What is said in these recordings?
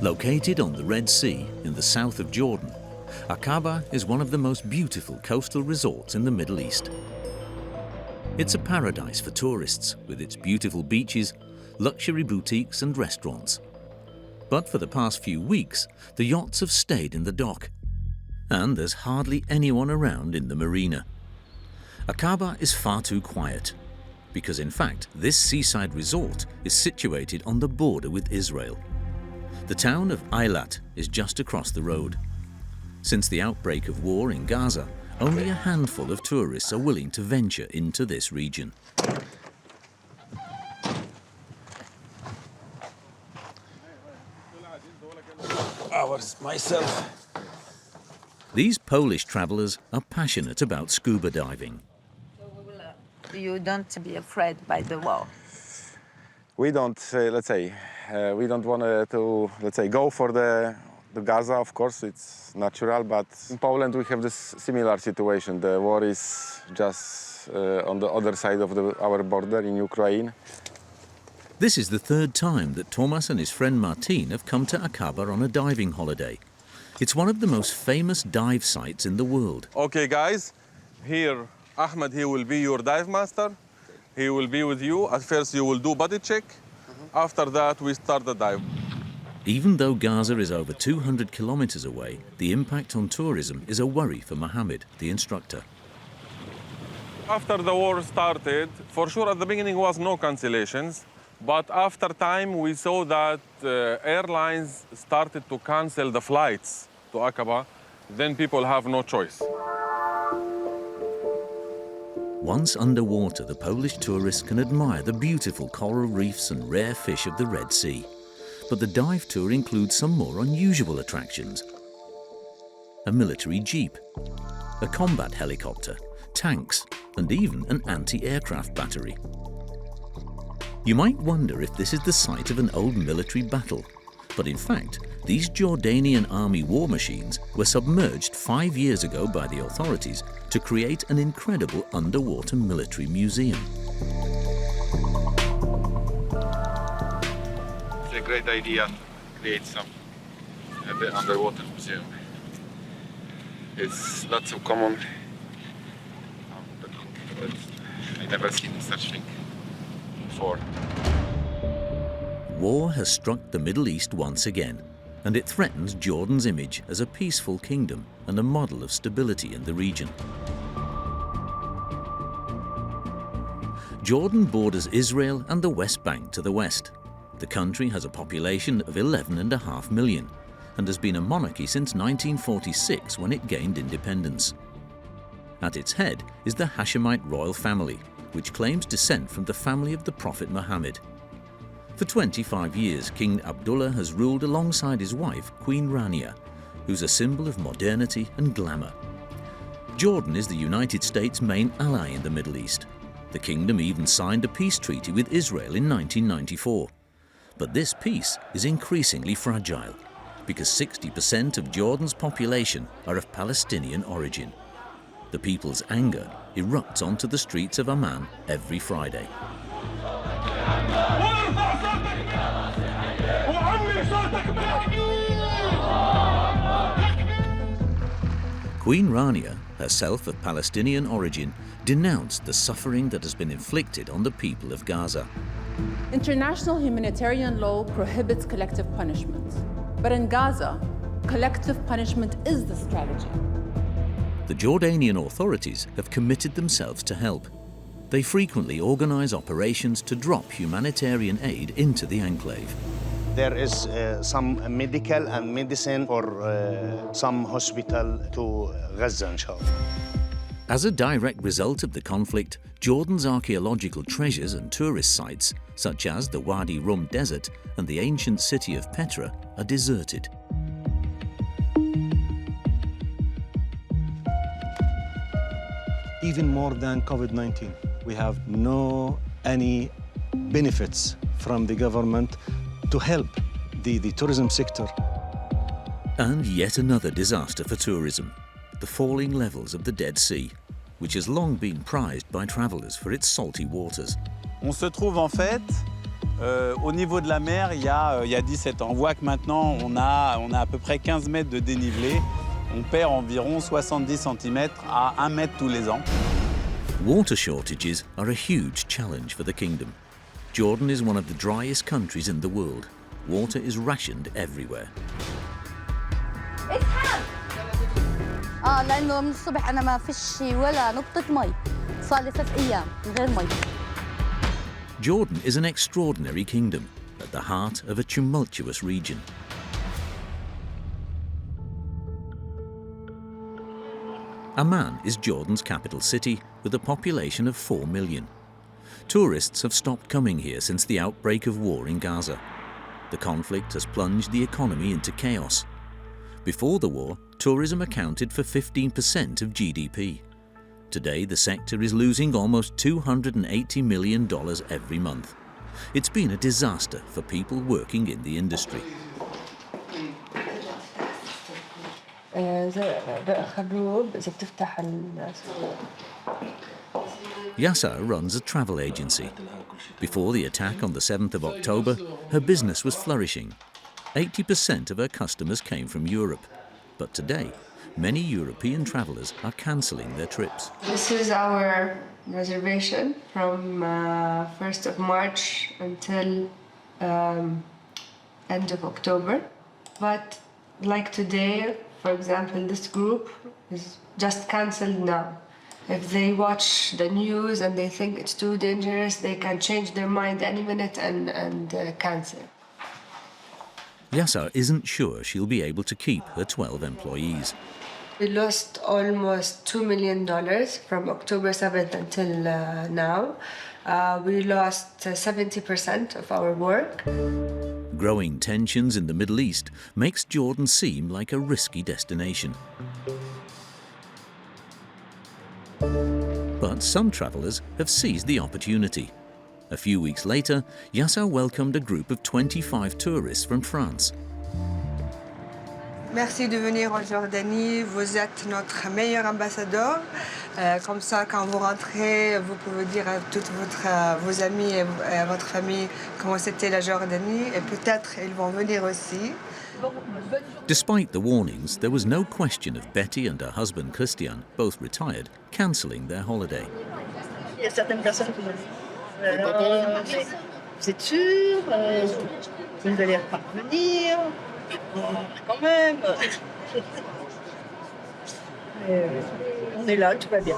Located on the Red Sea in the south of Jordan, Akaba is one of the most beautiful coastal resorts in the Middle East. It's a paradise for tourists with its beautiful beaches, luxury boutiques and restaurants. But for the past few weeks, the yachts have stayed in the dock, and there's hardly anyone around in the marina. Akaba is far too quiet, because in fact this seaside resort is situated on the border with Israel. The town of Eilat is just across the road. Since the outbreak of war in Gaza, only a handful of tourists are willing to venture into this region. Myself. These Polish travelers are passionate about scuba diving. You don't be afraid by the war? We don't, we don't want to, go for the Gaza, of course, it's natural, but in Poland we have this similar situation. The war is just on the other side of our border in Ukraine. This is the third time that Thomas and his friend Martin have come to Akaba on a diving holiday. It's one of the most famous dive sites in the world. Okay, guys, here, Ahmed, he will be your dive master. He will be with you. At first, you will do body check. After that, we start the dive. Even though Gaza is over 200 kilometers away, the impact on tourism is a worry for Mohammed, the instructor. After the war started, for sure at the beginning was no cancellations, but after time we saw that airlines started to cancel the flights to Akaba, then people have no choice. Once underwater, the Polish tourists can admire the beautiful coral reefs and rare fish of the Red Sea. But the dive tour includes some more unusual attractions. A military jeep, a combat helicopter, tanks, and even an anti-aircraft battery. You might wonder if this is the site of an old military battle, but in fact, these Jordanian army war machines were submerged 5 years ago by the authorities to create an incredible underwater military museum. It's a great idea to create the underwater museum. It's not so common. I never seen such thing before. War has struck the Middle East once again, and it threatens Jordan's image as a peaceful kingdom and a model of stability in the region. Jordan borders Israel and the West Bank to the west. The country has a population of 11.5 million and has been a monarchy since 1946 when it gained independence. At its head is the Hashemite royal family, which claims descent from the family of the Prophet Muhammad. For 25 years, King Abdullah has ruled alongside his wife, Queen Rania, who's a symbol of modernity and glamour. Jordan is the United States' main ally in the Middle East. The kingdom even signed a peace treaty with Israel in 1994. But this peace is increasingly fragile, because 60% of Jordan's population are of Palestinian origin. The people's anger erupts onto the streets of Amman every Friday. Queen Rania, herself of Palestinian origin, denounced the suffering that has been inflicted on the people of Gaza. International humanitarian law prohibits collective punishment. But in Gaza, collective punishment is the strategy. The Jordanian authorities have committed themselves to help. They frequently organize operations to drop humanitarian aid into the enclave. There is some medical and medicine for some hospital to Gaza, inshallah. As a direct result of the conflict, Jordan's archaeological treasures and tourist sites, such as the Wadi Rum desert and the ancient city of Petra, are deserted. Even more than COVID-19, we have any benefits from the government to help the tourism sector. And yet another disaster for tourism, the falling levels of the Dead Sea, which has long been prized by travelers for its salty waters. On se trouve en fait Au niveau de la mer, il y a 17 ans. On voit que maintenant, on a à peu près 15 mètres de dénivelé. On perd environ 70 cm à 1 mètre tous les ans. Water shortages are a huge challenge for the kingdom. Jordan is one of the driest countries in the world. Water is rationed everywhere. لأنه من الصبح أنا ما فيش ولا نقطة مي. صار لي 3 أيام من غير مي. Jordan is an extraordinary kingdom at the heart of a tumultuous region. Amman is Jordan's capital city with a population of 4 million. Tourists have stopped coming here since the outbreak of war in Gaza. The conflict has plunged the economy into chaos. Before the war, tourism accounted for 15% of GDP. Today, the sector is losing almost $280 million every month. It's been a disaster for people working in the industry. Yasser runs a travel agency. Before the attack on the 7th of October, her business was flourishing. 80% of her customers came from Europe. But today, many European travellers are cancelling their trips. This is our reservation from 1st of March until end of October. But like today, for example, this group is just cancelled now. If they watch the news and they think it's too dangerous, they can change their mind any minute and cancel. Yasser isn't sure she'll be able to keep her 12 employees. We lost almost $2 million from October 7th until now. We lost 70% of our work. Growing tensions in the Middle East makes Jordan seem like a risky destination. But some travellers have seized the opportunity. A few weeks later, Yasser welcomed a group of 25 tourists from France. Merci de venir en Jordanie, vous êtes notre meilleur ambassadeur. Comme ça, quand vous rentrez, vous pouvez dire à tous vos amis et à votre famille comment c'était la Jordanie, et peut-être ils vont venir aussi. Despite the warnings, there was no question of Betty and her husband Christian, both retired, cancelling their holiday. Il y a certaines personnes qui me disent vous êtes sûr vous allez revenir quand même. On est là, tout va bien.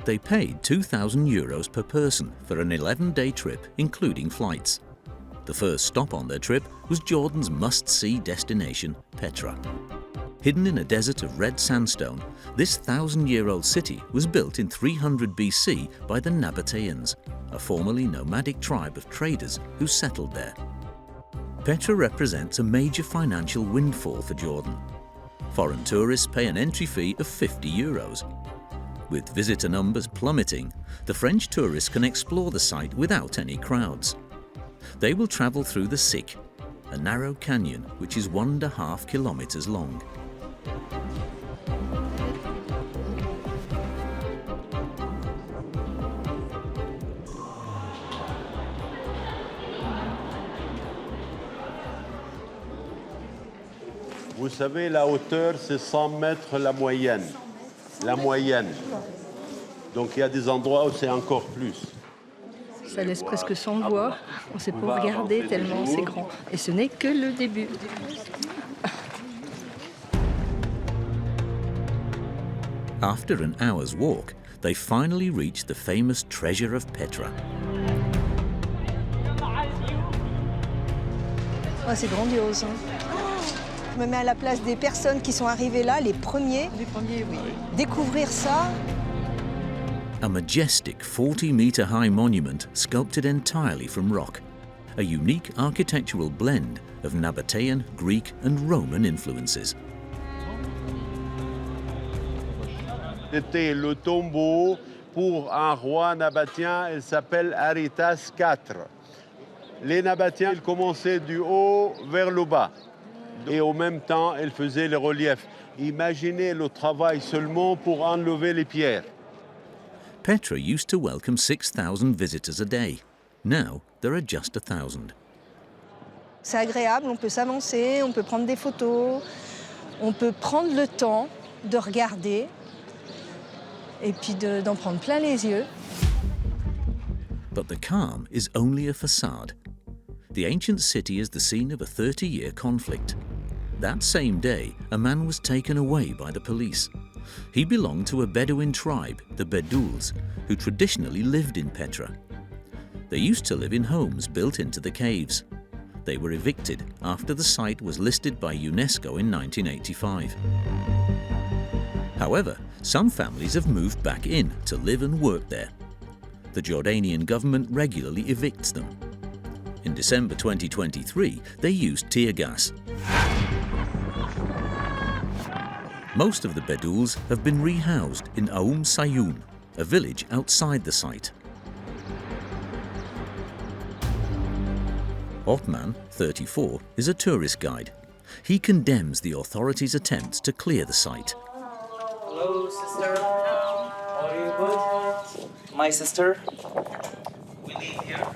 They paid €2,000 per person for an 11-day trip, including flights. The first stop on their trip was Jordan's must-see destination, Petra. Hidden in a desert of red sandstone, this 1,000-year-old city was built in 300 BC by the Nabateans, a formerly nomadic tribe of traders who settled there. Petra represents a major financial windfall for Jordan. Foreign tourists pay an entry fee of €50. With visitor numbers plummeting, the French tourists can explore the site without any crowds. They will travel through the Sik, a narrow canyon which is 1.5 kilometers long. Vous savez, la hauteur, c'est 100 mètres la moyenne. La moyenne. Donc il y a des endroits où c'est encore plus. Ça laisse presque sans voix. On ne sait pas regarder tellement c'est grand. Et ce n'est que le début. After an hour's walk, they finally reach the famous treasure of Petra. Oh, c'est grandiose. Hein. Je me mets à la place des personnes qui sont arrivées là, les premiers. Les premiers, oui. Découvrir ça. A majestic 40-metre-high monument sculpted entirely from rock, a unique architectural blend of Nabatean, Greek and Roman influences. C'était le tombeau pour un roi nabatien, il s'appelle Aritas IV. Les Nabatiens, ils commençaient du haut vers le bas. Et en même temps, ils faisaient les reliefs. Imaginez le travail seulement pour enlever les pierres. Petra used to welcome 6,000 visitors a day. Now there are just 1,000. C'est agréable, on peut s'avancer, on peut prendre des photos, on peut prendre le temps de regarder et puis d'en prendre plein les yeux. But the calm is only a facade. The ancient city is the scene of a 30-year conflict. That same day, a man was taken away by the police. He belonged to a Bedouin tribe, the Bedouins, who traditionally lived in Petra. They used to live in homes built into the caves. They were evicted after the site was listed by UNESCO in 1985. However, some families have moved back in to live and work there. The Jordanian government regularly evicts them. In December 2023, they used tear gas. Most of the Bedouins have been rehoused in Sayun, a village outside the site. Othman, 34, is a tourist guide. He condemns the authorities' attempts to clear the site. Hello, sister. Are you good? My sister. We live here.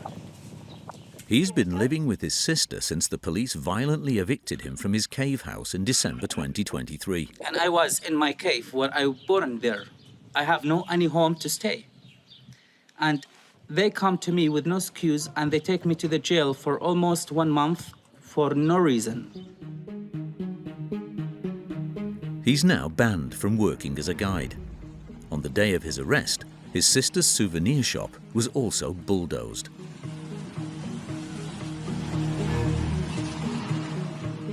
He's been living with his sister since the police violently evicted him from his cave house in December 2023. And I was in my cave when I was born there. I have no any home to stay. And they come to me with no excuse and they take me to the jail for almost 1 month for no reason. He's now banned from working as a guide. On the day of his arrest, his sister's souvenir shop was also bulldozed.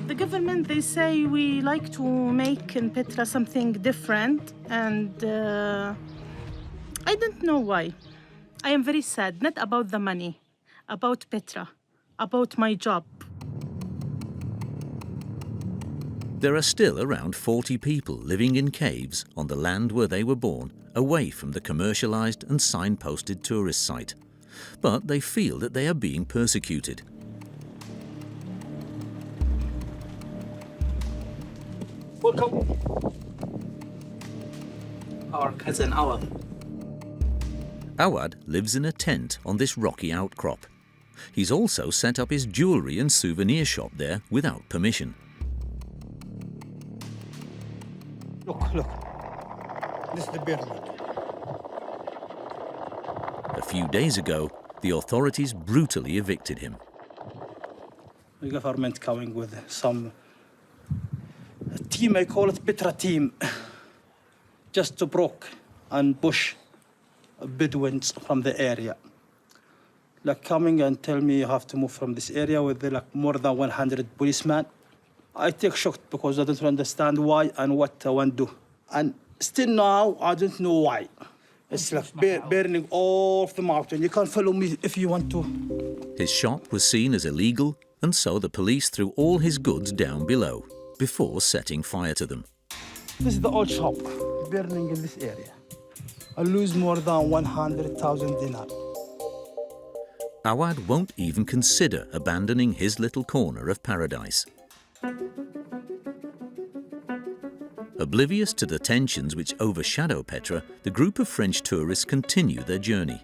The government, they say we like to make in Petra something different, and I don't know why. I am very sad, not about the money, about Petra, about my job. There are still around 40 people living in caves on the land where they were born, away from the commercialized and signposted tourist site. But they feel that they are being persecuted. Welcome. Our cousin Awad. Awad lives in a tent on this rocky outcrop. He's also set up his jewelry and souvenir shop there without permission. Look. This is the pyramid. A few days ago, the authorities brutally evicted him. The government coming with some team, I call it Petra team, just to broke and push Bedouins from the area. Like coming and tell me you have to move from this area with like more than 100 policemen. I take shock because I don't understand why and what I want to do. And still now, I don't know why. It's like burning all of the mountain. You can't follow me if you want to. His shop was seen as illegal, and so the police threw all his goods down below before setting fire to them. This is the old shop, burning in this area. I lose more than 100,000 dinar. Awad won't even consider abandoning his little corner of paradise. Oblivious to the tensions which overshadow Petra, the group of French tourists continue their journey.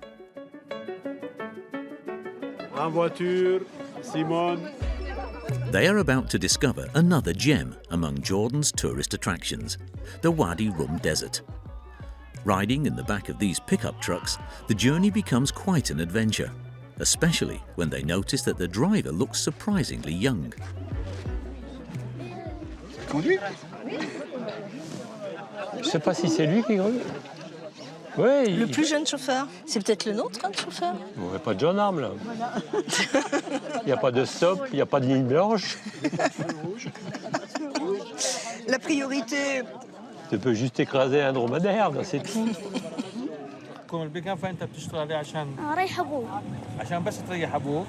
En voiture, Simone. They are about to discover another gem among Jordan's tourist attractions, the Wadi Rum desert. Riding in the back of these pickup trucks, the journey becomes quite an adventure, especially when they notice that the driver looks surprisingly young. Je sais pas si c'est lui qui conduit. Oui. Le plus jeune chauffeur. C'est peut-être le nôtre, hein, le chauffeur. On n'a pas de gendarme, là. Il n'y a pas de stop, il n'y a pas de ligne blanche. La priorité... Tu peux juste écraser un dromadaire, c'est tout. البيك اب فانت بتشتغل عليه عشان رايح ابوه عشان بس تريح ابوك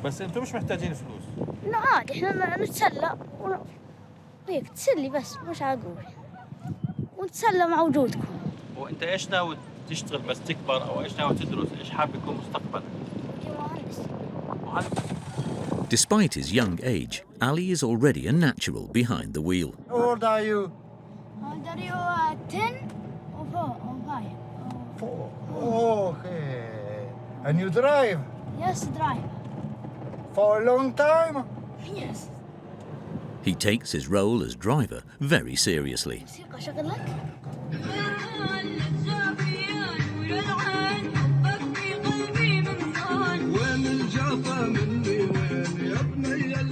بس انتم مش محتاجين فلوس لا عادي احنا نتسلى هيك تسلي بس مش عقول ونتسلى مع وجودكم. وانت ايش ناوي تشتغل بس تكبر او ايش ناوي تدرس ايش حابب يكون مستقبلك؟ مهندس. Despite his young age, Ali is already a natural behind the wheel. How old are you? Are you 10 or 5? Oh, okay. And you drive? Yes, drive. For a long time? Yes. He takes his role as driver very seriously.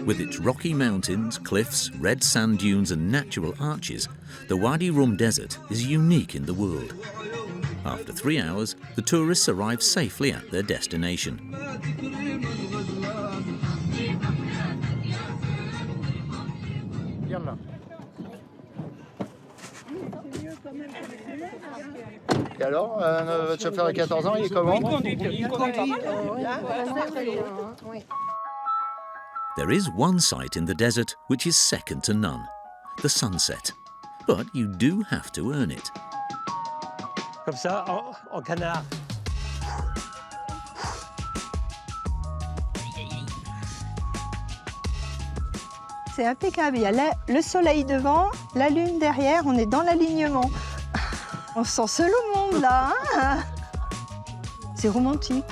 With its rocky mountains, cliffs, red sand dunes and natural arches, the Wadi Rum desert is unique in the world. After 3 hours, the tourists arrive safely at their destination. Et alors, votre chauffeur de 14 ans, il est comment? There is one sight in the desert which is second to none, the sunset. But you do have to earn it. Comme ça, en canard. C'est impeccable. Il y a le soleil devant, la lune derrière, on est dans l'alignement. On se sent seul au monde là, hein. C'est romantique.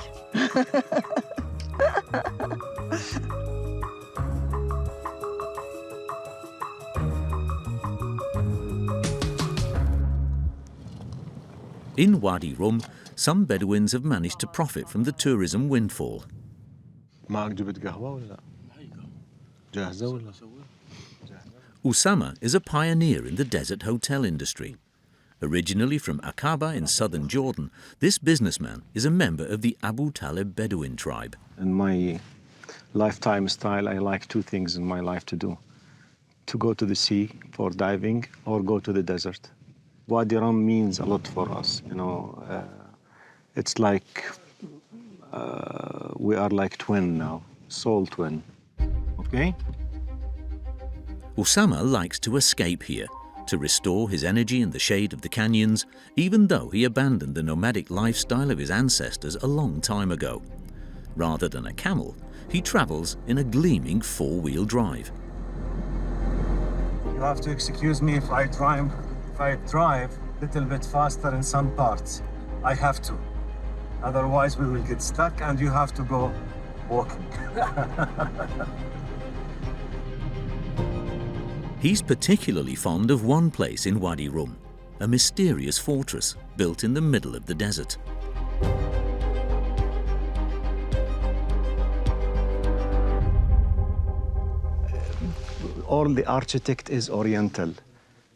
In Wadi Rum, some Bedouins have managed to profit from the tourism windfall. Usama is a pioneer in the desert hotel industry. Originally from Akaba in southern Jordan, this businessman is a member of the Abu Talib Bedouin tribe. In my lifetime style, I like two things in my life to do. To go to the sea for diving or go to the desert. Wadi Rum means a lot for us, you know. It's like we are like twin now, soul twin, okay? Usama likes to escape here, to restore his energy in the shade of the canyons, even though he abandoned the nomadic lifestyle of his ancestors a long time ago. Rather than a camel, he travels in a gleaming four-wheel drive. You have to excuse me if I drive a little bit faster in some parts. I have to. Otherwise, we will get stuck and you have to go walking. He's particularly fond of one place in Wadi Rum, a mysterious fortress built in the middle of the desert. All the architect is oriental.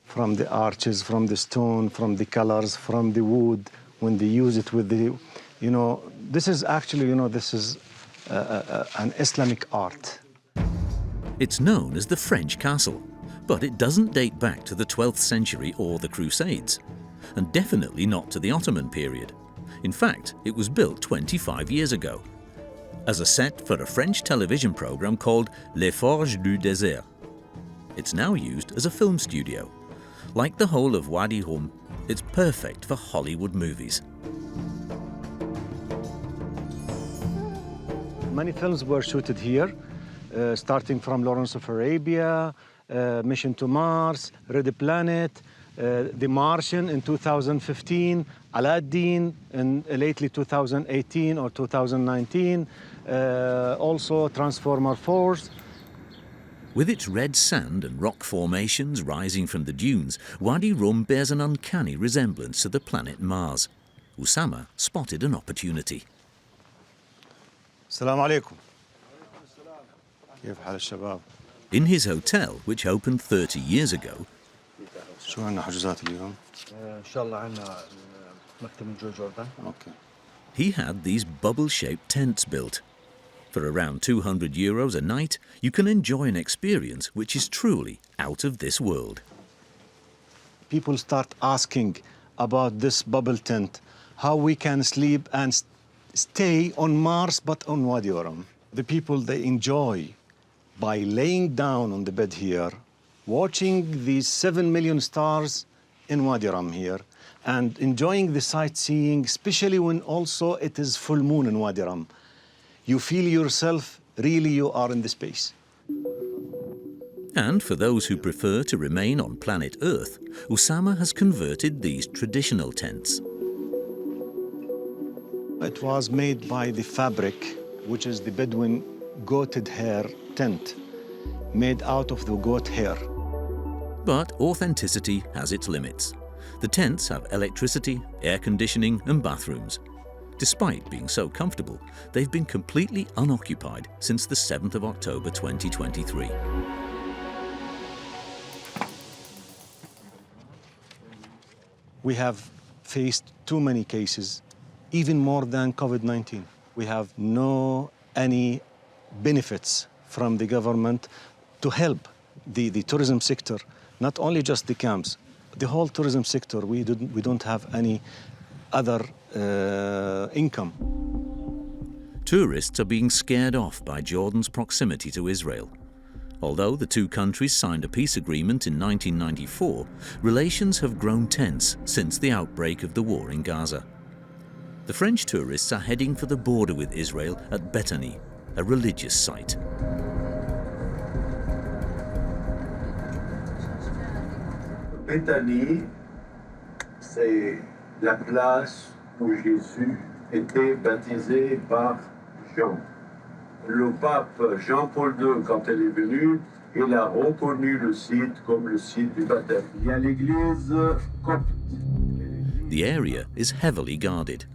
From the arches, from the stone, from the colors, from the wood, when they use it with the, you know, this is actually, you know, this is an Islamic art. It's known as the French castle, but it doesn't date back to the 12th century or the Crusades, and definitely not to the Ottoman period. In fact, it was built 25 years ago, as a set for a French television program called Les Forges du Désert. It's now used as a film studio. Like the whole of Wadi Rum, it's perfect for Hollywood movies. Many films were shot here, starting from Lawrence of Arabia, Mission to Mars, Ready Planet, The Martian in 2015, Aladdin in lately 2018 or 2019, also Transformer Force. With its red sand and rock formations rising from the dunes, Wadi Rum bears an uncanny resemblance to the planet Mars. Usama spotted an opportunity. Assalamu alaikum. كيف حال الشباب؟ In his hotel, which opened 30 years ago, شو عندنا حجوزات اليوم؟ إن شاء الله عندنا مكتب من جوردان. Okay. He had these bubble-shaped tents built. For around €200 a night, you can enjoy an experience which is truly out of this world. People start asking about this bubble tent, how we can sleep and stay on Mars but on Wadi Rum. The people, they enjoy by laying down on the bed here, watching these 7 million stars in Wadi Rum here, and enjoying the sightseeing, especially when also it is full moon in Wadi Rum. You feel yourself, really you are in the space. And for those who prefer to remain on planet Earth, Usama has converted these traditional tents. It was made by the fabric which is the Bedouin goated hair tent made out of the goat hair. But authenticity has its limits. The tents have electricity, air conditioning and bathrooms. Despite being so comfortable, they've been completely unoccupied since the 7th of October 2023. We have faced too many cases, even more than COVID-19. We have no any benefits from the government to help the tourism sector, not only just the camps, the whole tourism sector. We don't have any other income. Tourists are being scared off by Jordan's proximity to Israel. Although the two countries signed a peace agreement in 1994, relations have grown tense since the outbreak of the war in Gaza. The French tourists are heading for the border with Israel at Bethany, a religious site. Bethany, c'est la place où Jésus était baptisé par Jean. Le pape Jean-Paul II, quand il est venu, il a reconnu le site comme le site du baptême. Il y a l'église copte. The area is heavily guarded.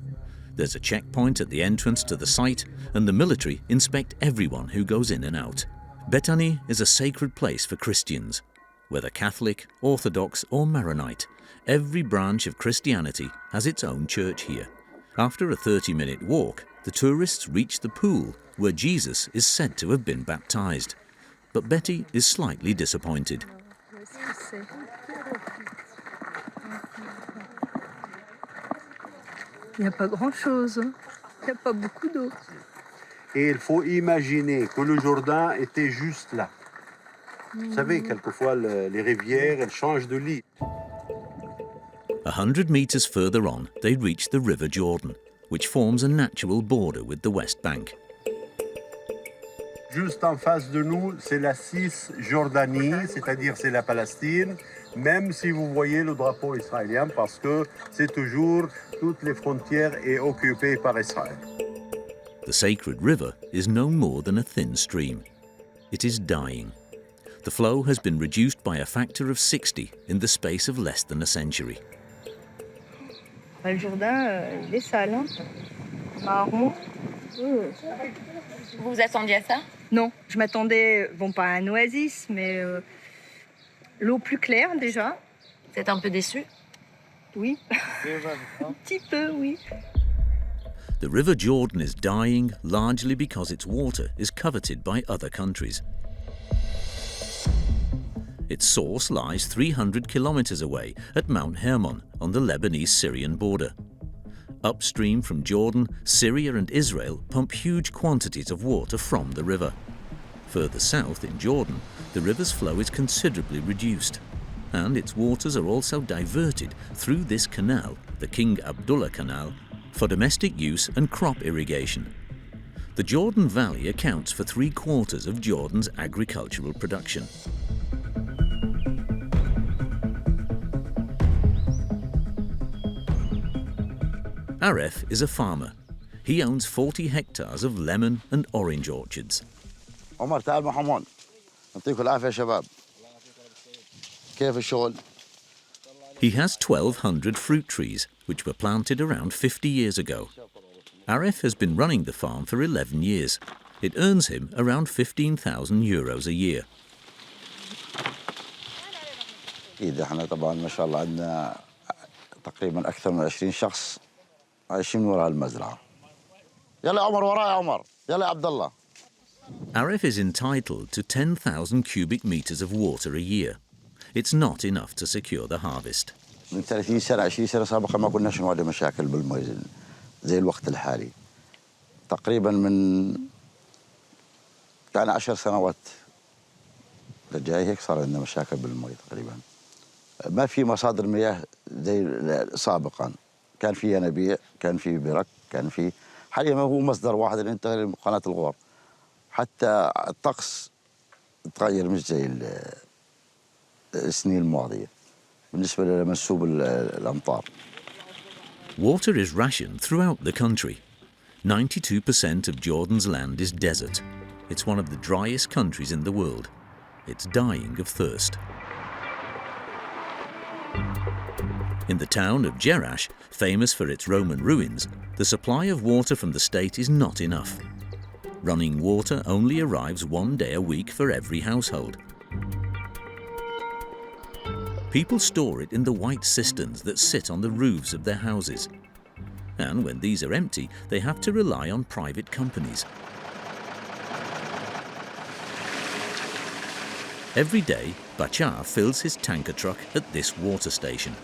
There's a checkpoint at the entrance to the site, and the military inspect everyone who goes in and out. Bethany is a sacred place for Christians. Whether Catholic, Orthodox or Maronite, every branch of Christianity has its own church here. After a 30-minute walk, the tourists reach the pool where Jesus is said to have been baptized. But Betty is slightly disappointed. Il n'y a pas grand-chose, il n'y a pas beaucoup d'eau. Et il faut imaginer que le Jourdain était juste là. Vous savez, quelquefois, les rivières, elles changent de lit. 100 meters further on, they reach the River Jordan, which forms a natural border with the West Bank. Juste en face de nous, c'est la Cisjordanie, c'est-à-dire c'est la Palestine, même si vous voyez le drapeau israélien, parce que c'est toujours, toutes les frontières est occupées par Israël. The sacred river is no more than a thin stream. It is dying. The flow has been reduced by a factor of 60 in the space of less than a century. Le Jourdain, il est sale, hein? Marron. Vous vous attendiez à ça? Non, je m'attendais, bon, pas à un oasis, mais l'eau plus claire déjà. Vous êtes un peu déçu? Oui, un petit peu, oui. The River Jordan is dying largely because its water is coveted by other countries. Its source lies 300 kilometers away at Mount Hermon on the Lebanese-Syrian border. Upstream from Jordan, Syria and Israel pump huge quantities of water from the river. Further south in Jordan, the river's flow is considerably reduced, and its waters are also diverted through this canal, the King Abdullah Canal, for domestic use and crop irrigation. The Jordan Valley accounts for 3/4 of Jordan's agricultural production. Aref is a farmer. He owns 40 hectares of lemon and orange orchards. عمر تعال محمود يعطيكم العافية يا شباب كيف الشغل؟ He has 1,200 fruit trees, which were planted around 50 years ago. Aref has been running the farm for 11 years. It earns him around 15,000 euros a year. إذا احنا طبعا ما شاء الله عندنا تقريبا أكثر من 20 شخص عايشين وراء المزرعة. يلا عمر وراي عمر، يلا عبد الله. Aref is entitled to 10,000 cubic meters of water a year. It's not enough to secure the harvest. من 30 سنة 20 سنة سابقا ما كناش نواجه مشاكل بالمي زي الوقت الحالي. تقريبا من يعني 10 سنوات الجاي هيك صار عندنا مشاكل بالمي تقريبا. ما في مصادر مياه زي سابقا. كان في ينابيع، كان في برك، كان في حاليا ما هو مصدر واحد اللي انتهى لقناة الغور. حتى الطقس تغير مش زي السنين الماضية بالنسبة لمنسوب الأمطار. Water is rationed throughout the country. 92% of Jordan's land is desert. It's one of the driest countries in the world. It's dying of thirst. In the town of Jerash, famous for its Roman ruins, the supply of water from the state is not enough. Running water only arrives 1 day a week for every household. People store it in the white cisterns that sit on the roofs of their houses. And when these are empty, they have to rely on private companies. Every day, Bachar fills his tanker truck at this water station.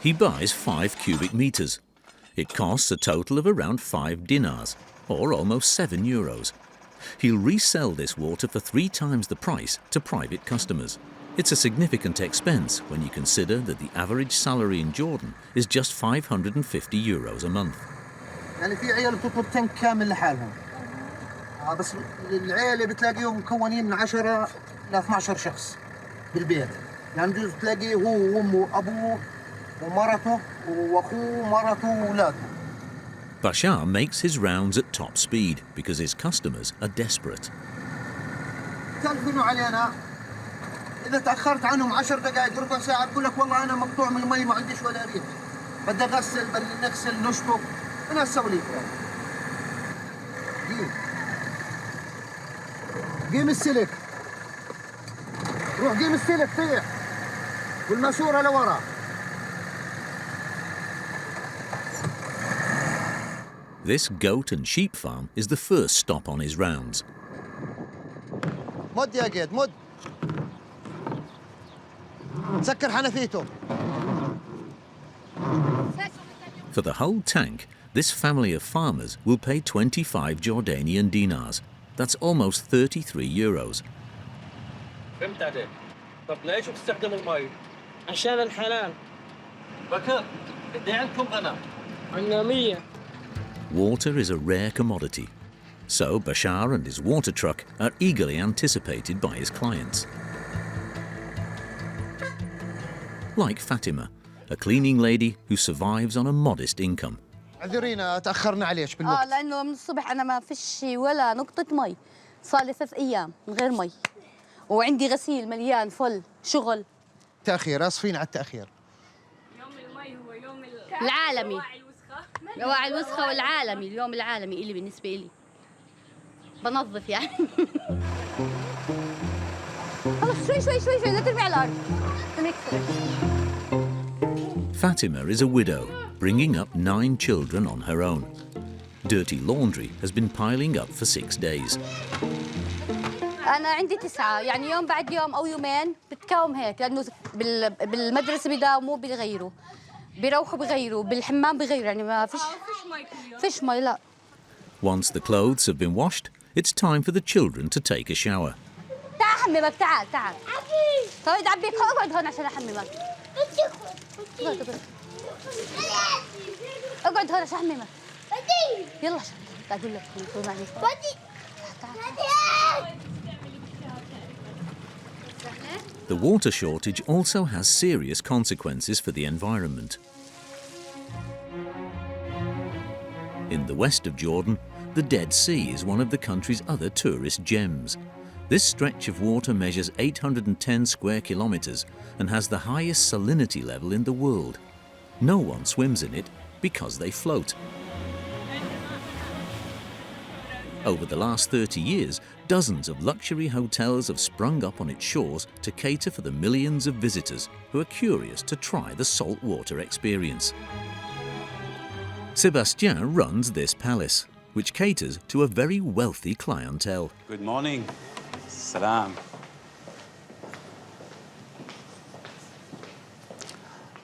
He buys 5 cubic meters. It costs a total of around 5 dinars, or almost €7. He'll resell this water for 3 times the price to private customers. It's a significant expense when you consider that the average salary in Jordan is just €550 a month. يعني في عيال بتطلب تنك كامل لحالهم. بس العيال بتلاقيهم مكونين من 10 ل 12 شخص بالبيت. يعني بجوز تلاقي هو وامه وابوه ومرته واخوه ومرته واولاده. Bashar makes his rounds at top speed because his customers are desperate. تلفنوا علينا إذا تأخرت عنهم 10 دقائق ربع ساعة بقول لك والله أنا مقطوع من المي ما عنديش ولا ريح. بدي أغسل بدي نغسل نشطف أنا أسوي لك. قيم السلك. روح قيم السلك طيح. والماسورة لورا. This goat and sheep farm is the first stop on his rounds. مد يا قيد مد. سكر حنفيته. For the whole tank, this family of farmers will pay 25 Jordanian dinars. That's almost €33. فهمت عليك. طب ليش بتستخدم المي؟ عشان الحلال. بكر قد ايه عندكم غنم؟ عندنا 100. Water is a rare commodity, so Bashar and his water truck are eagerly anticipated by his clients. Like Fatima, a cleaning lady who survives on a modest income. اعذرينا تأخرنا عليش بالوقت. لأنه من الصبح أنا ما فيش ولا نقطة مي، صار لي 3 أيام من غير مي، وعندي غسيل مليان فل شغل. تأخير، آسفين على التأخير. يوم المي هو يوم العالمي. دواعي الوسخة والعالمي، اليوم العالمي إلي بالنسبة إلي. بنظف يعني. خلص شوي لا ترمي على الأرض. Fatima is a widow, bringing up 9 children on her own. Dirty laundry has been piling up for 6 days. أنا عندي 9، يعني يوم بعد يوم أو يومين بتكاوم هيك، لأنه بالمدرسة بيداوموا بيغيروا، بيروحوا بيغيروا، بالحمام بيغيروا، يعني ما فيش مي لا. Once the clothes have been washed, it's time for the children to take a shower. تعال حممك، تعال. طيب عبيك، اقعد هون عشان أحممك. اقعد هون عشان أحممك. يلا عشان أقول لك The water shortage also has serious consequences for the environment. In the west of Jordan, the Dead Sea is one of the country's other tourist gems. This stretch of water measures 810 square kilometers and has the highest salinity level in the world. No one swims in it because they float. Over the last 30 years, dozens of luxury hotels have sprung up on its shores to cater for the millions of visitors who are curious to try the saltwater experience. Sébastien runs this palace, which caters to a very wealthy clientele. Good morning. Salam.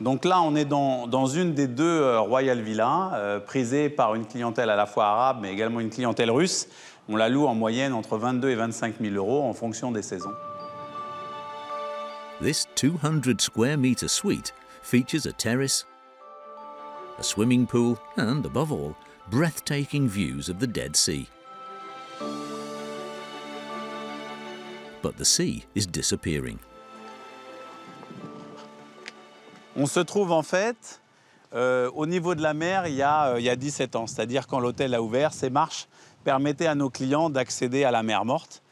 Donc là, on est dans une des 2 royal villas, prisées par une clientèle à la fois arabe, mais également une clientèle russe. On la loue en moyenne entre 22 et 25 000 euros en fonction des saisons. This 200 square meter suite features a terrace, a swimming pool, and above all, breathtaking views of the Dead Sea. But the sea is disappearing. On se trouve en fait Au niveau de la mer, il y a 17 ans. C'est-à-dire quand l'hôtel a ouvert, ces marches permettaient à nos clients d'accéder à la mer morte.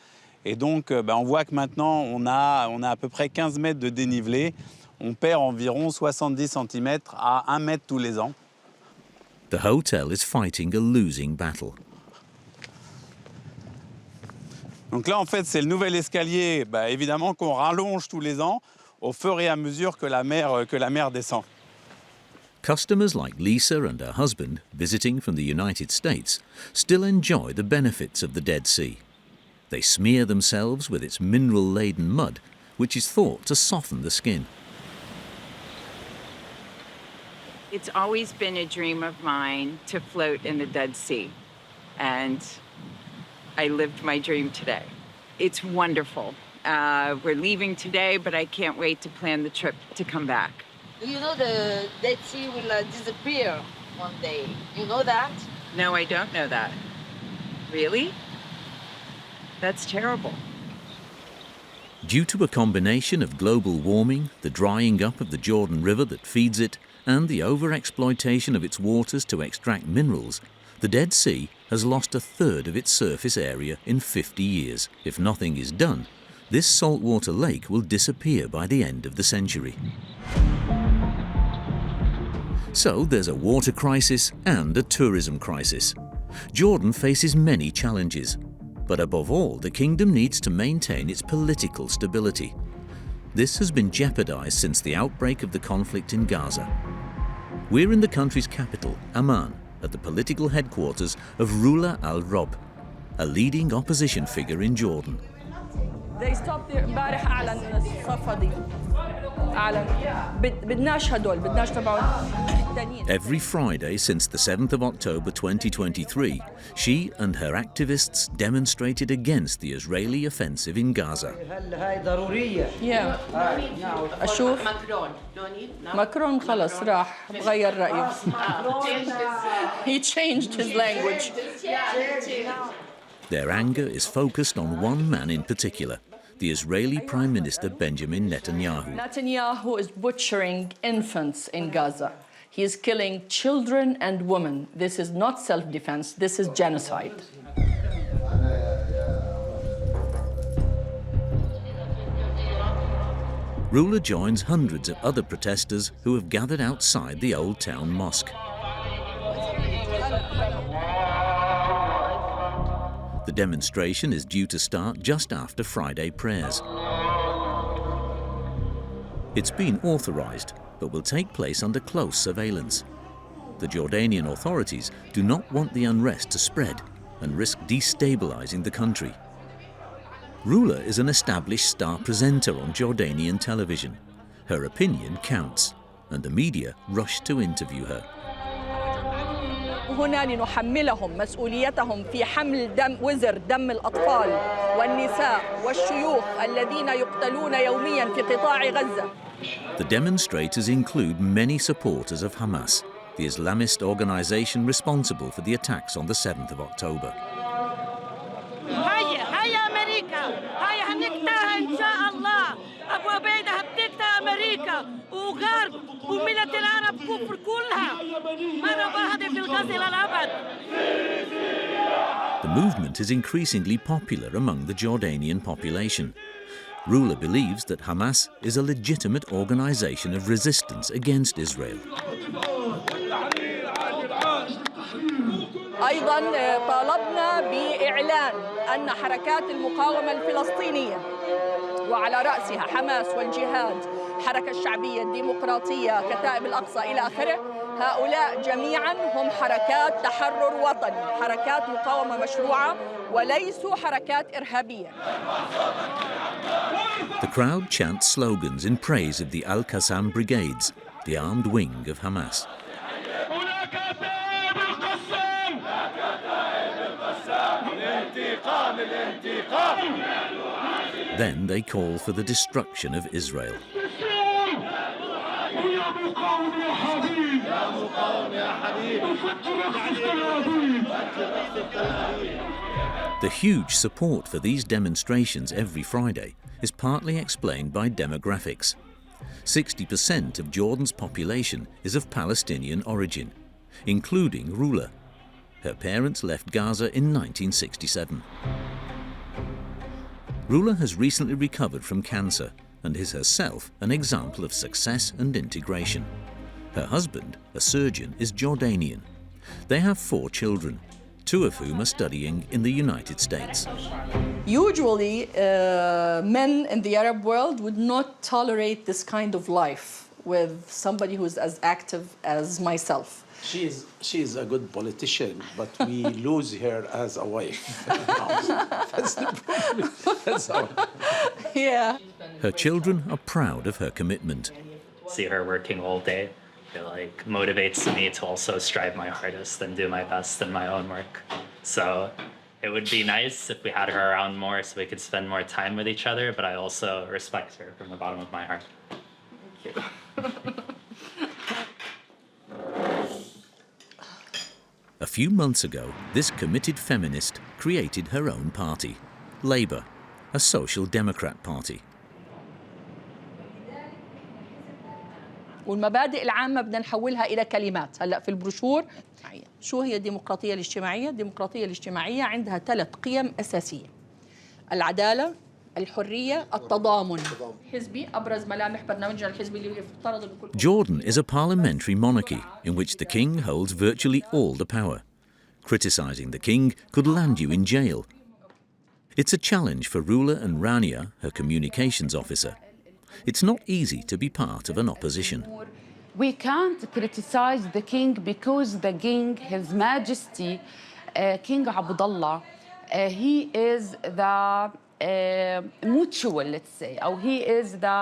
Et donc, on voit que maintenant, on a à peu près 15 mètres de dénivelé. On perd environ 70 cm à 1 mètre tous les ans. The hotel is fighting a losing battle. Donc là, en fait, c'est le nouvel escalier, évidemment, qu'on rallonge tous les ans au fur et à mesure que la mer descend. Customers like Lisa and her husband, visiting from the United States, still enjoy the benefits of the Dead Sea. They smear themselves with its mineral-laden mud, which is thought to soften the skin. It's always been a dream of mine to float in the Dead Sea, and I lived my dream today. It's wonderful. We're leaving today, but I can't wait to plan the trip to come back. You know the Dead Sea will disappear one day. You know that? No, I don't know that. Really? That's terrible. Due to a combination of global warming, the drying up of the Jordan River that feeds it, and the overexploitation of its waters to extract minerals, the Dead Sea has lost a third of its surface area in 50 years. If nothing is done, this saltwater lake will disappear by the end of the century. So there's a water crisis and a tourism crisis. Jordan faces many challenges, but above all, the kingdom needs to maintain its political stability. This has been jeopardized since the outbreak of the conflict in Gaza. We're in the country's capital, Amman, at the political headquarters of Ruler al-Rob, a leading opposition figure in Jordan. They stopped there امبارح أعلن الصفدي أعلن بدناش هدول بدناش تبعون التانيين. Every Friday since the 7th of October 2023, she and her activists demonstrated against the Israeli offensive in Gaza. Yeah. أشوف ماكرون خلص راح غير رأيه. He changed his language. Their anger is focused on one man in particular, the Israeli Prime Minister Benjamin Netanyahu. Netanyahu is butchering infants in Gaza. He is killing children and women. This is not self-defense, this is genocide. Ruler joins hundreds of other protesters who have gathered outside the Old Town Mosque. The demonstration is due to start just after Friday prayers. It's been authorized, but will take place under close surveillance. The Jordanian authorities do not want the unrest to spread and risk destabilizing the country. Ruler is an established star presenter on Jordanian television. Her opinion counts, and the media rush to interview her. هنا لنحملهم مسؤوليتهم في حمل وزر دم الأطفال والنساء والشيوخ الذين يقتلون يوميا في قطاع غزة. The demonstrators include many supporters of Hamas, the Islamist organization responsible for the attacks on the 7th of October. هيا أمريكا هيا هنقتلها إن شاء الله أبو عبيدة هتقتل أمريكا وغرب وملة العرب كفر كلها ما نبغى هذا في الغزة للأبد. The movement is increasingly popular among the Jordanian population. Ruler believes that Hamas is a legitimate organization of resistance against Israel. أيضاً طالبنا بإعلان أن حركات المقاومة الفلسطينية وعلى رأسها حماس والجهاد، حركة الشعبية الديمقراطية، كتائب الأقصى إلى آخره، هؤلاء جميعاً هم حركات تحرر وطني، حركات مقاومة مشروعة وليسوا حركات إرهابية. The crowd chants slogans in praise of the Al-Qassam brigades, the armed wing of Hamas. Then they call for the destruction of Israel. The huge support for these demonstrations every Friday is partly explained by demographics. 60% of Jordan's population is of Palestinian origin, including Rula. Her parents left Gaza in 1967. Rula has recently recovered from cancer and is herself an example of success and integration. Her husband, a surgeon, is Jordanian. They have 4 children, 2 of whom are studying in the United States. Usually, men in the Arab world would not tolerate this kind of life with somebody who's as active as myself. She is a good politician, but we lose her as a wife. That's the problem. That's how. Yeah. Her children are proud of her commitment. See her working all day, it like motivates me to also strive my hardest and do my best in my own work. So it would be nice if we had her around more so we could spend more time with each other, but I also respect her from the bottom of my heart. Thank you. A few months ago, this committed feminist created her own party, Labour, a social democrat party. والمبادئ العامة بدنا نحولها إلى كلمات. هلأ في البروشور شو هي الديمقراطية الاجتماعية؟ الديمقراطية الاجتماعية عندها 3 قيم أساسية: العدالة، الحرية، التضامن. حزبي أبرز ملامح برنامجنا الحزبي اللي يفترض بكل. Jordan is a parliamentary monarchy in which the king holds virtually all the power. Criticising the king could land you in jail. It's a challenge for Rula and Rania, her communications officer. It's not easy to be part of an opposition. We can't criticize the king because the king, His Majesty, King Abdullah, he is the mutual, let's say, or he is the,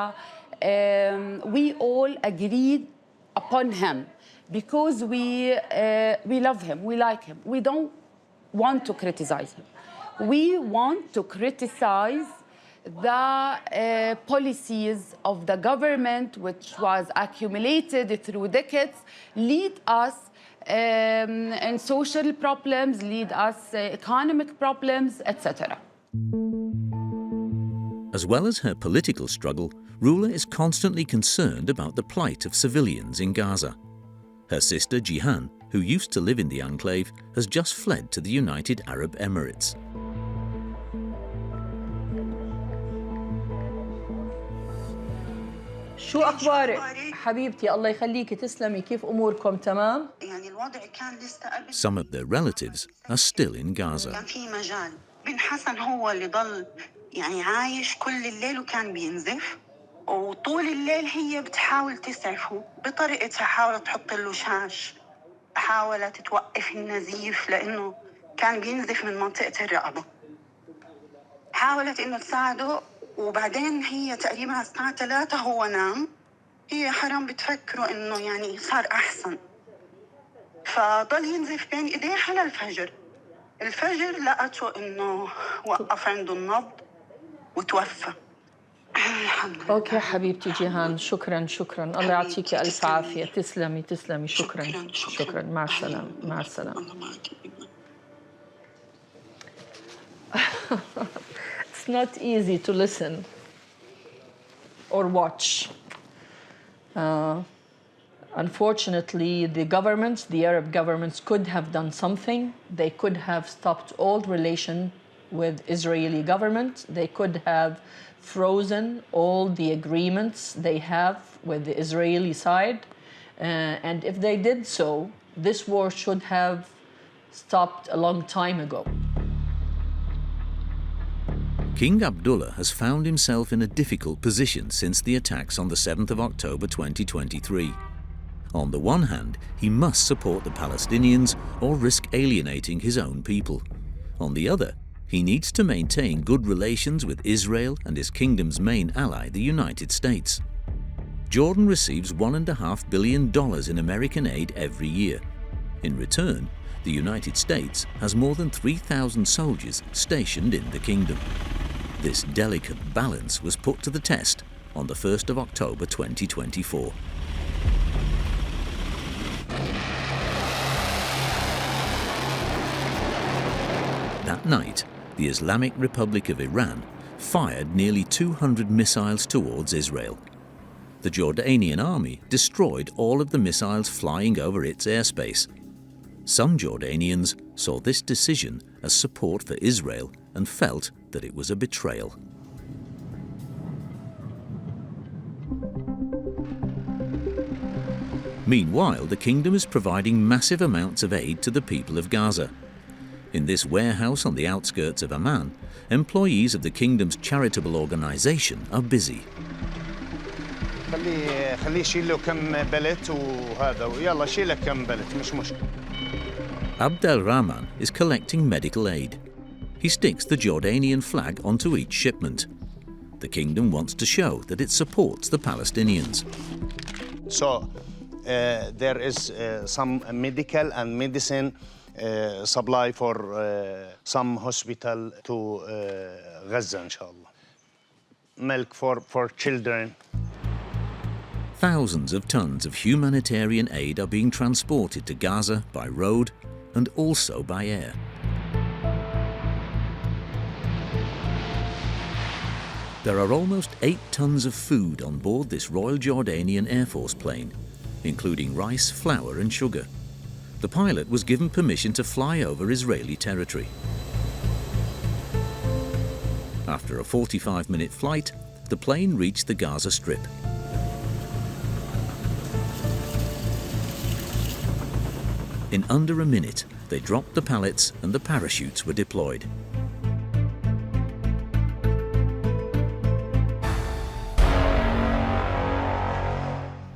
we all agreed upon him because we love him, we like him. We don't want to criticize him. We want to criticize the policies of the government, which was accumulated through decades, lead us in social problems, lead us economic problems, etc. As well as her political struggle, Rula is constantly concerned about the plight of civilians in Gaza. Her sister Jihan, who used to live in the enclave, has just fled to the United Arab Emirates. شو أخبارك؟ حبيبتي الله يخليكي تسلمي كيف أموركم تمام؟ يعني الوضع كان لسه قبل. Some of their relatives are still in Gaza. كان في مجال. بن حسن هو اللي ضل يعني عايش كل الليل وكان بينزف وطول الليل هي بتحاول تسعفه بطريقتها، حاولت تحط له شاش، حاولت توقف النزيف لأنه كان بينزف من منطقة الرقبة. حاولت إنه تساعده وبعدين هي تقريبا على الساعة 3 هو نام. هي حرام بتفكروا إنه يعني صار أحسن، فضل ينزف بين إيديها للفجر. الفجر لقته إنه وقف عنده النبض وتوفى. أوكي حبيبتي جيهان، شكرا شكرا، الله يعطيكي ألف عافية، تسلمي تسلمي، شكرا شكرا، مع السلامة مع السلامة. It's not easy to listen or watch. Unfortunately, the governments, the Arab governments, could have done something. They could have stopped all relation with Israeli government. They could have frozen all the agreements they have with the Israeli side. And if they did so, this war should have stopped a long time ago. King Abdullah has found himself in a difficult position since the attacks on the 7th of October 2023. On the one hand, he must support the Palestinians or risk alienating his own people. On the other, he needs to maintain good relations with Israel and his kingdom's main ally, the United States. Jordan receives $1.5 billion in American aid every year. In return, the United States has more than 3,000 soldiers stationed in the kingdom. This delicate balance was put to the test on the 1st of October 2024. That night, the Islamic Republic of Iran fired nearly 200 missiles towards Israel. The Jordanian army destroyed all of the missiles flying over its airspace. Some Jordanians saw this decision as support for Israel and felt that it was a betrayal. Meanwhile, the kingdom is providing massive amounts of aid to the people of Gaza. In this warehouse on the outskirts of Amman, employees of the kingdom's charitable organization are busy. Abdel Rahman is collecting medical aid. He sticks the Jordanian flag onto each shipment. The kingdom wants to show that it supports the Palestinians. So there is some medical and medicine supply for some hospital to Gaza, inshallah. Milk for children. Thousands of tons of humanitarian aid are being transported to Gaza by road and also by air. There are almost 8 tons of food on board this Royal Jordanian Air Force plane, including rice, flour and sugar. The pilot was given permission to fly over Israeli territory. After a 45-minute flight, the plane reached the Gaza Strip. In under a minute, they dropped the pallets and the parachutes were deployed.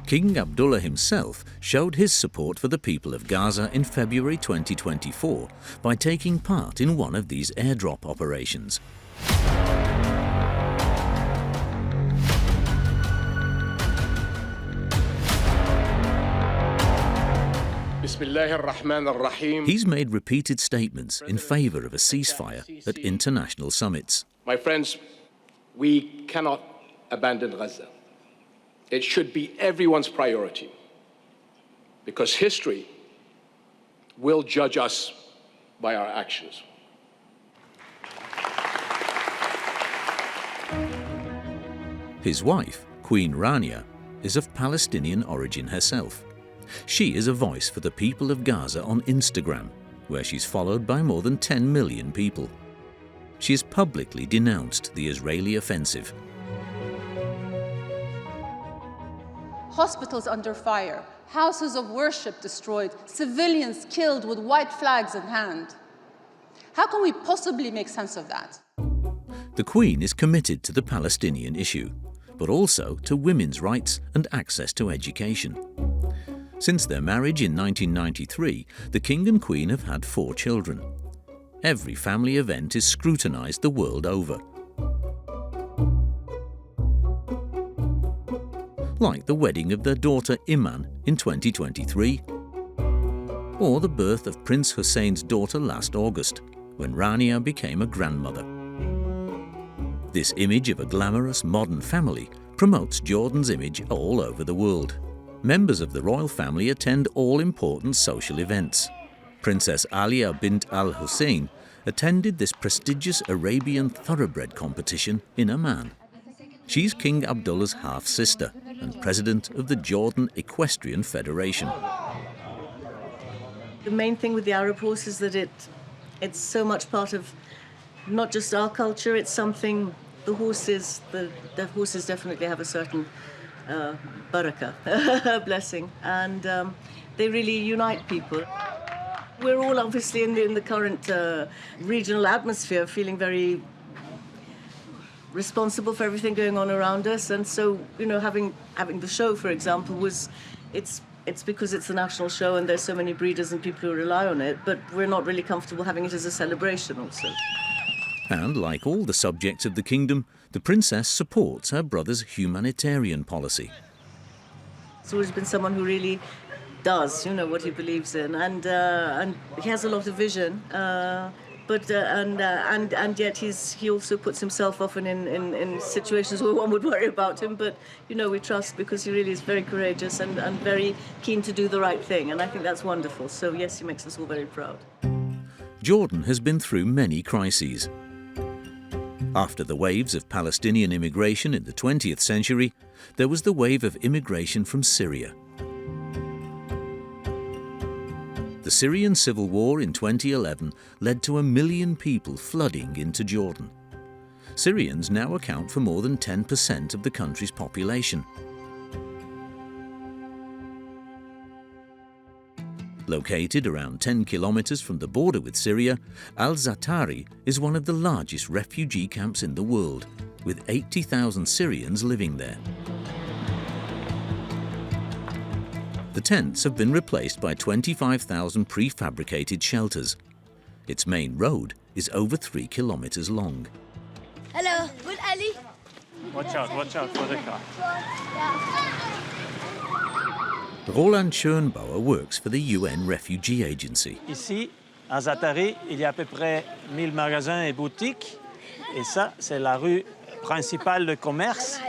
King Abdullah himself showed his support for the people of Gaza in February 2024 by taking part in one of these airdrop operations. He's made repeated statements in favor of a ceasefire at international summits. My friends, we cannot abandon Gaza. It should be everyone's priority, because history will judge us by our actions. His wife, Queen Rania, is of Palestinian origin herself. She is a voice for the people of Gaza on Instagram, where she's followed by more than 10 million people. She has publicly denounced the Israeli offensive. Hospitals under fire, houses of worship destroyed, civilians killed with white flags in hand. How can we possibly make sense of that? The Queen is committed to the Palestinian issue, but also to women's rights and access to education. Since their marriage in 1993, the King and Queen have had 4 children. Every family event is scrutinized the world over. Like the wedding of their daughter Aman in 2023, or the birth of Prince Hussein's daughter last August, when Rania became a grandmother. This image of a glamorous modern family promotes Jordan's image all over the world. Members of the royal family attend all important social events. Princess Alia bint Al Hussein attended this prestigious Arabian thoroughbred competition in Amman. She's King Abdullah's half-sister and president of the Jordan Equestrian Federation. The main thing with the Arab horse is that it's so much part of not just our culture, it's something the horses definitely have a certain barakah, blessing, and they really unite people. We're all obviously in the current regional atmosphere feeling very responsible for everything going on around us, and so having the show, for example, it's because it's the national show and there's so many breeders and people who rely on it, but we're not really comfortable having it as a celebration also. And like all the subjects of the kingdom, the princess supports her brother's humanitarian policy. He's always been someone who really does, what he believes in, and he has a lot of vision. But yet he also puts himself often in situations where one would worry about him. But we trust because he really is very courageous and very keen to do the right thing, and I think that's wonderful. So yes, he makes us all very proud. Jordan has been through many crises. After the waves of Palestinian immigration in the 20th century, there was the wave of immigration from Syria. The Syrian civil war in 2011 led to 1 million people flooding into Jordan. Syrians now account for more than 10% of the country's population. Located around 10 kilometers from the border with Syria, Zaatari is one of the largest refugee camps in the world, with 80,000 Syrians living there. The tents have been replaced by 25,000 prefabricated shelters. Its main road is over 3 kilometers long. Hello, good Ali. Watch out for the car. Roland Schönbauer works for the UN Refugee Agency. Ici, à Zaatari, il y a à peu près 1000 magasins et boutiques. Et ça, c'est la rue principale de commerce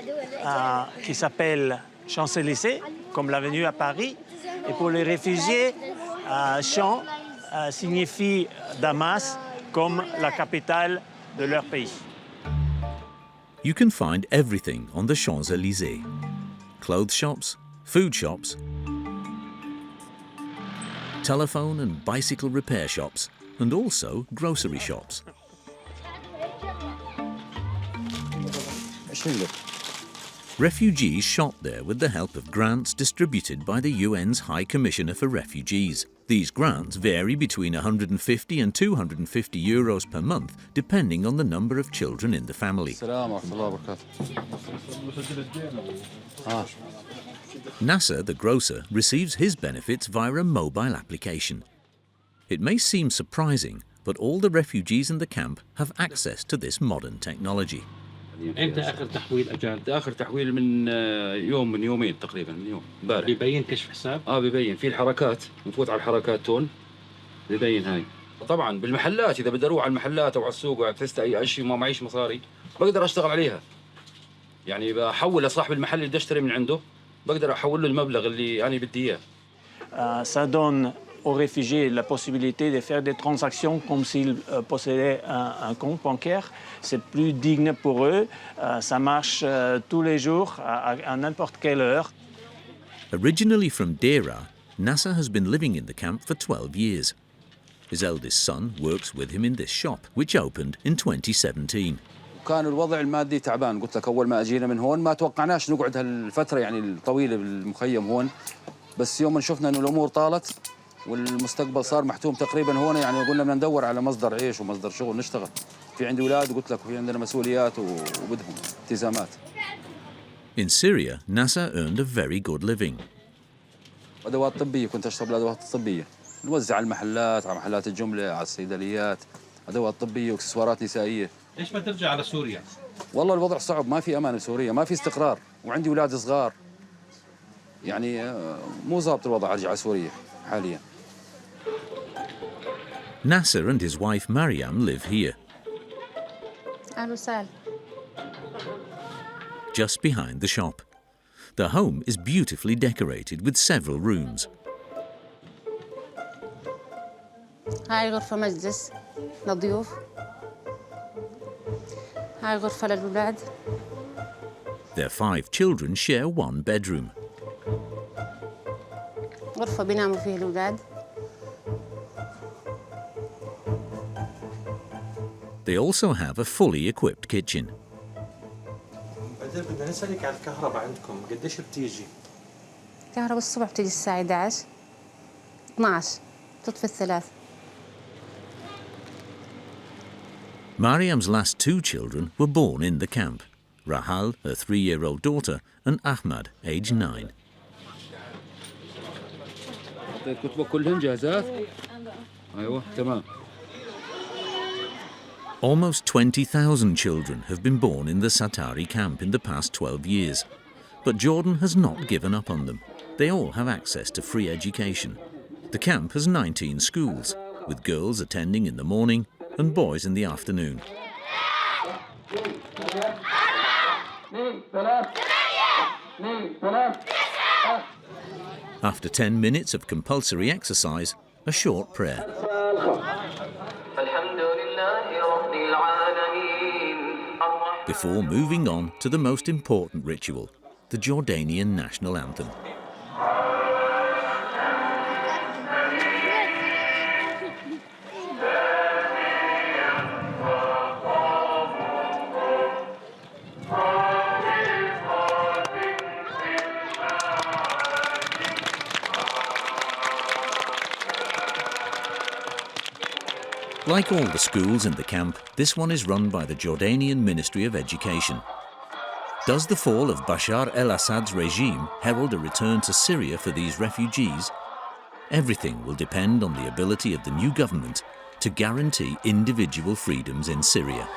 qui s'appelle Champs-Élysées, comme l'avenue à Paris. Et pour les réfugiés, Champs signifie Damas comme la capitale de leur pays. You can find everything on the Champs-Élysées. Clothes shops, food shops, telephone and bicycle repair shops, and also grocery shops. Refugees shop there with the help of grants distributed by the UN's High Commissioner for Refugees. These grants vary between 150 and 250 euros per month, depending on the number of children in the family. Nasser, the grocer, receives his benefits via a mobile application. It may seem surprising, but all the refugees in the camp have access to this modern technology. امتى اخر تحويل اجانب؟ اخر تحويل من يوم من يومين تقريبا، من يوم امبارح. بيبين كشف حساب؟ بيبين في الحركات، نفوت على الحركات تون بيبين هاي. طبعا بالمحلات اذا بدي اروح على المحلات او على السوق وعكست اي شيء ما معيش مصاري بقدر اشتغل عليها. يعني بحول لصاحب المحل اللي بدي اشتري من عنده بقدر احول له المبلغ اللي انا بدي اياه. Ça donne aux réfugiés la possibilité de faire des transactions comme s'ils possédaient un compte bancaire. C'est plus digne pour eux. Ça marche tous les jours, à n'importe quelle heure. Originally from Dera, Nasser has been living in the camp for 12 years. His eldest son works with him in this shop, which opened in 2017. كان الوضع المادي تعبان، قلت لك أول ما أجينا من هون ما توقعناش نقعد هالفترة يعني الطويلة بالمخيم هون، بس يوم شفنا إنه الأمور طالت والمستقبل صار محتوم تقريبا هون، يعني قلنا بدنا ندور على مصدر عيش ومصدر شغل نشتغل. في عندي أولاد قلت لك وفي عندنا مسؤوليات وبدهم التزامات. In Syria, Nasser earned a very good living. أدوات طبية، كنت أشتغل بالأدوات الطبية، نوزع على المحلات، على محلات الجملة، على الصيدليات، أدوات طبية واكسسوارات نسائية. ليش ما ترجع على سوريا؟ والله الوضع صعب، ما في أمان بسوريا، ما في استقرار، وعندي أولاد صغار. يعني مو ضابط الوضع أرجع على سوريا حاليا. Nasser and his wife Mariam live here, just behind the shop. The home is beautifully decorated with several rooms. هاي غرفة مجلس للضيوف. هاي غرفة للأولاد. Their 5 children share one bedroom. غرفة بيناموا فيها الأولاد. They also have a fully equipped kitchen. بدنا نسألك على الكهرباء عندكم، قديش بتيجي؟ الكهرباء الصبح بتيجي الساعة 11 12 تطفي الثلاث. Mariam's last 2 children were born in the camp. Rahal, her 3-year-old daughter, and Ahmad, age 9. كتبك كلهن جاهزات؟ أيوة تمام. Almost 20,000 children have been born in the Zaatari camp in the past 12 years. But Jordan has not given up on them. They all have access to free education. The camp has 19 schools, with girls attending in the morning and boys in the afternoon. After 10 minutes of compulsory exercise, a short prayer. before moving on to the most important ritual, the Jordanian national anthem. Like all the schools in the camp, this one is run by the Jordanian Ministry of Education. Does the fall of Bashar al-Assad's regime herald a return to Syria for these refugees? Everything will depend on the ability of the new government to guarantee individual freedoms in Syria.